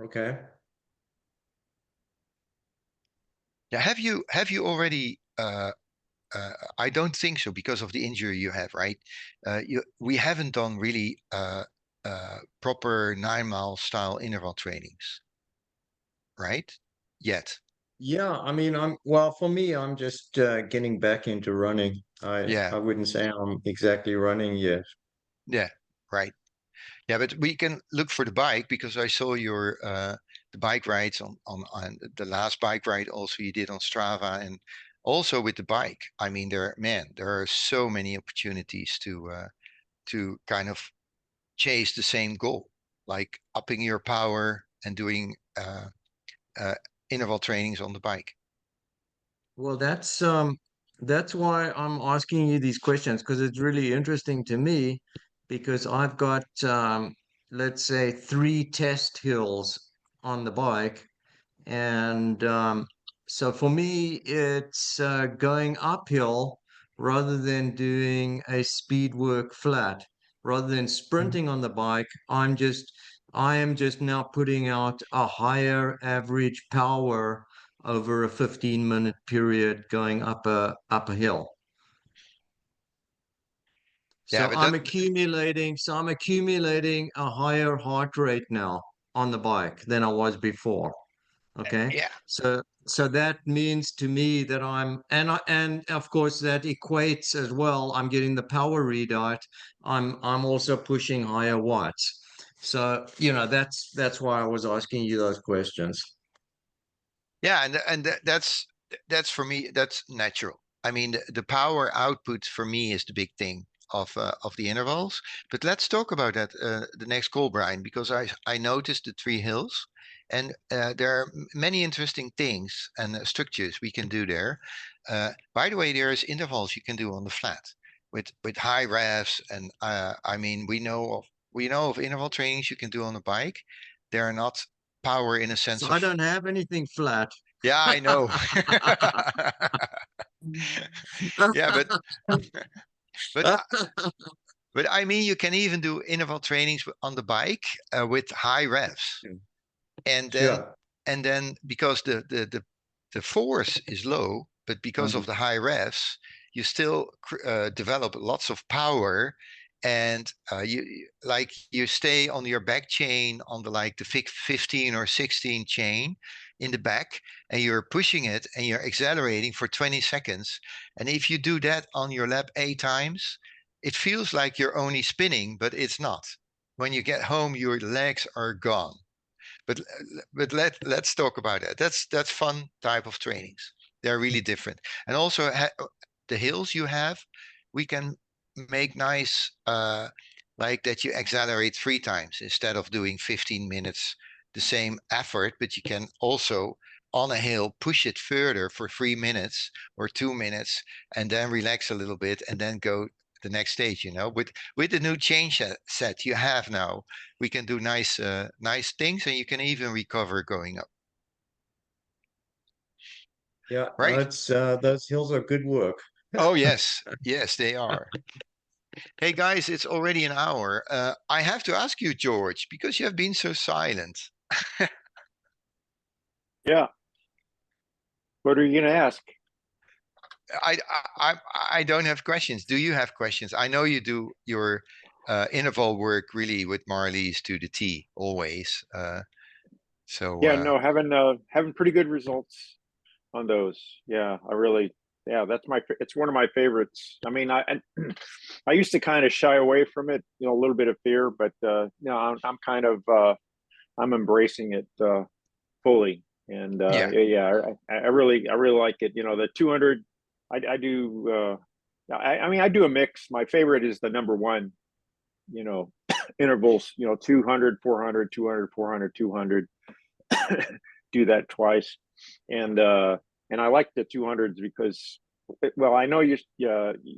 Okay. Yeah, have you already? I don't think so, because of the injury you have, right? We haven't done really proper 9-mile style interval trainings, right? Yet. Yeah, I mean, for me, I'm just getting back into running. Yeah. I wouldn't say I'm exactly running yet. Yeah, right. Yeah, but we can look for the bike, because I saw your the bike rides on the last bike ride also you did on Strava, and also with the bike. I mean, there are so many opportunities to kind of chase the same goal, like upping your power and doing interval trainings on the bike. Well, that's why I'm asking you these questions, because it's really interesting to me, because I've got let's say 3 test hills on the bike, and so for me it's going uphill rather than doing a speed work flat. Rather than sprinting on the bike, I am just now putting out a higher average power over a 15-minute period going up a hill. Yeah, So but I'm accumulating a higher heart rate now on the bike than I was before. Okay. yeah. So that means to me that and of course that equates as well. I'm getting the power readout. I'm also pushing higher watts. So, that's why I was asking you those questions. Yeah, and that's for me, that's natural. I mean, the power output for me is the big thing of the intervals. But let's talk about that the next call, Brian, because I noticed the 3 hills, and there are many interesting things and structures we can do there. By the way, there's intervals you can do on the flat with high revs, and I mean, we know of interval trainings you can do on the bike. They are not power in a sense So of. I don't have anything flat. Yeah, I know. Yeah, but I mean, you can even do interval trainings on the bike with high revs. And then Sure. because the force is low, but because of the high revs, you still develop lots of power, and you stay on your back chain on the 15 or 16 chain in the back, and you're pushing it and you're accelerating for 20 seconds. And if you do that on your lap 8 times, it feels like you're only spinning, but it's not. When you get home, your legs are gone. But let's talk about that. That's fun type of trainings. They're really different. And also the hills you have, we can make nice like that you accelerate 3 times instead of doing 15 minutes the same effort, but you can also on a hill push it further for 3 minutes or 2 minutes and then relax a little bit and then go the next stage, with the new change set you have now, we can do nice things, and you can even recover going up. Yeah, Right. that's those hills are good work. Oh yes, yes they are. Hey guys, it's already an hour. I have to ask you, George, because you have been so silent. Yeah. What are you going to ask? I don't have questions. Do you have questions? I know you do your interval work really with Marlies to the T always. Yeah, no, having pretty good results on those. Yeah, it's one of my favorites. I mean, I used to kind of shy away from it, a little bit of fear, but I'm kind of I'm embracing it fully. And I really like it. The 200, I do. I mean, I do a mix. My favorite is the number one. Intervals. 200, 400, 200, 400, 200. Do that twice, and I like the 200s because, well, I know you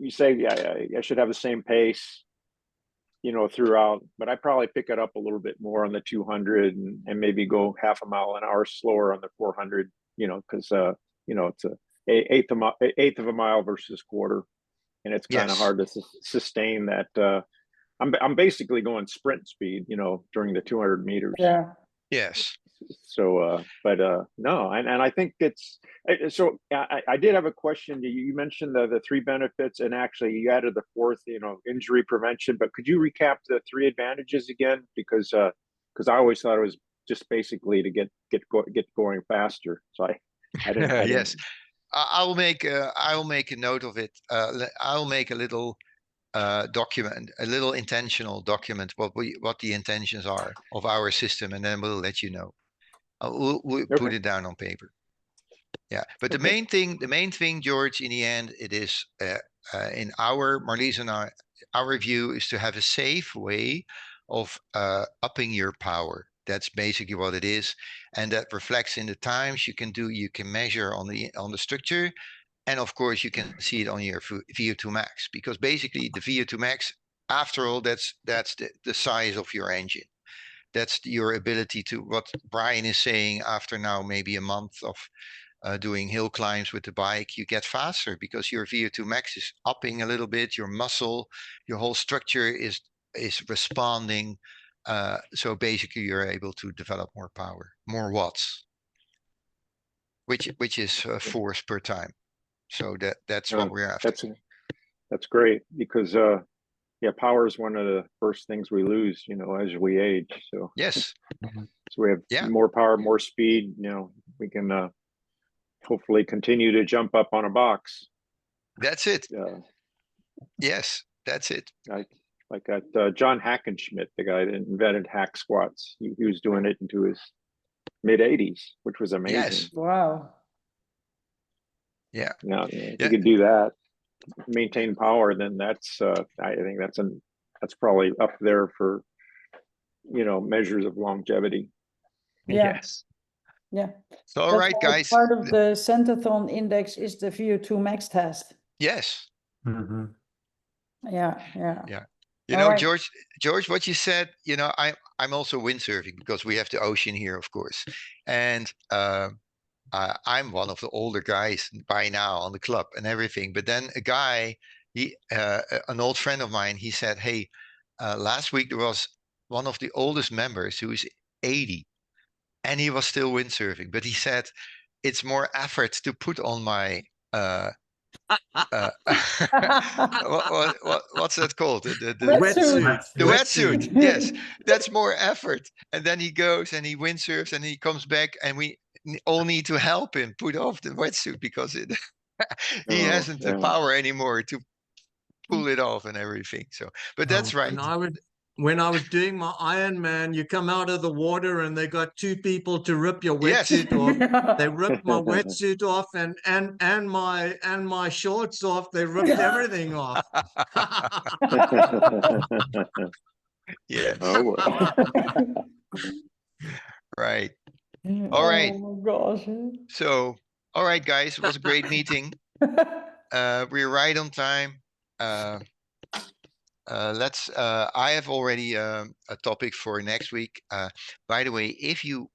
say I should have the same pace, throughout, but I probably pick it up a little bit more on the 200 and maybe go half a mile an hour slower on the 400, because it's a eighth of a mile versus quarter, and it's kind of hard to sustain that. I'm basically going sprint speed, during the 200 meters. Yeah. Yes. So, no, and I think it's so. I did have a question. You mentioned the 3 benefits, and actually you added the 4th, injury prevention. But could you recap the 3 advantages again? Because I always thought it was just basically to get going faster. So I didn't. Yes, I will make a note of it. I'll make a little document, a little intentional document, what the intentions are of our system, and then we'll let you know. We'll put it down on paper. Yeah, but the main thing, George, in the end, it is in Marlies and our view is to have a safe way of upping your power. That's basically what it is, and that reflects in the times you can measure on the structure, and of course you can see it on your VO2 max, because basically the VO2 max, after all, that's the size of your engine. That's your ability to, what Brian is saying, after now maybe a month of doing hill climbs with the bike, you get faster because your VO2 max is upping a little bit, your muscle, your whole structure is responding. So basically you're able to develop more power, more watts, which is force per time. So that's what we're after. That's great, because power is one of the first things we lose, as we age. So yes, so we have more power, more speed. We can hopefully continue to jump up on a box. That's it. Yes, that's it. Like John Hackenschmidt, the guy that invented hack squats. He was doing it into his mid-80s, which was amazing. Yes. Wow. Yeah. If you could do that, maintain power, then that's I think that's probably up there for measures of longevity. Yeah. Yes. Yeah. So all That's right, why guys. Part of the Centathon index is the VO2 max test. Yes. Mm-hmm. Yeah. George, what you said, I'm also windsurfing because we have the ocean here, of course, and I'm one of the older guys by now on the club and everything. But then a guy, an old friend of mine, he said, "Hey, last week there was one of the oldest members who is 80, and he was still windsurfing, but he said it's more effort to put on my what's that called? The Wetsuit. the wetsuit. Yes, that's more effort. And then he goes and he windsurfs and he comes back, and we all need to help him put off the wetsuit because it he Oh, hasn't the yeah. power anymore to pull it off and everything. So, but that's right. When I was doing my Ironman, you come out of the water and they got two people to rip your Yes. wetsuit off. They ripped my wetsuit off and my shorts off. They ripped everything off. Yeah. Oh, boy. Right. All right. Oh my gosh. So, all right, guys, it was a great meeting. We're right on time. I have already a topic for next week. By the way, if you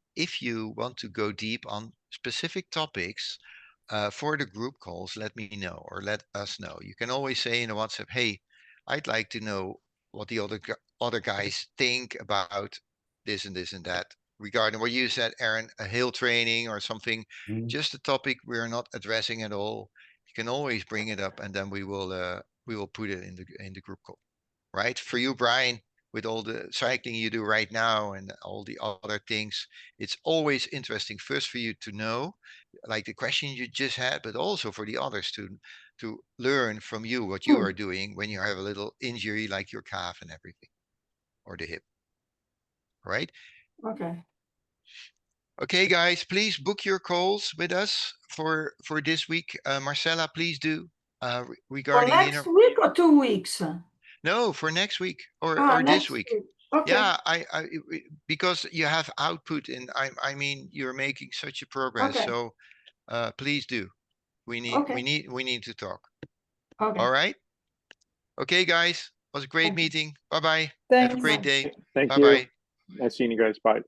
want to go deep on specific topics for the group calls, let me know or let us know. You can always say in a WhatsApp, hey, I'd like to know what the other guys think about this and this and that regarding what you said, Aaron, a hill training or something, just a topic we're not addressing at all. You can always bring it up, and then we will put it in the group call. Right? For you, Brian, with all the cycling you do right now and all the other things, it's always interesting first for you to know, like the question you just had, but also for the others to learn from you what you are doing when you have a little injury like your calf and everything, or the hip. Right? Okay. Okay, guys, please book your calls with us for this week. Marcella, please do For regarding next week or 2 weeks? No, for next week or Next this week. Okay. Yeah, because you have output, and I mean you're making such a progress. Okay. So please do. We need to talk. Okay. All right. Okay, guys. It was a great Thank you. meeting. Bye bye. Have a Thanks. great day. Thank Bye you. bye. Nice seeing you guys. Bye.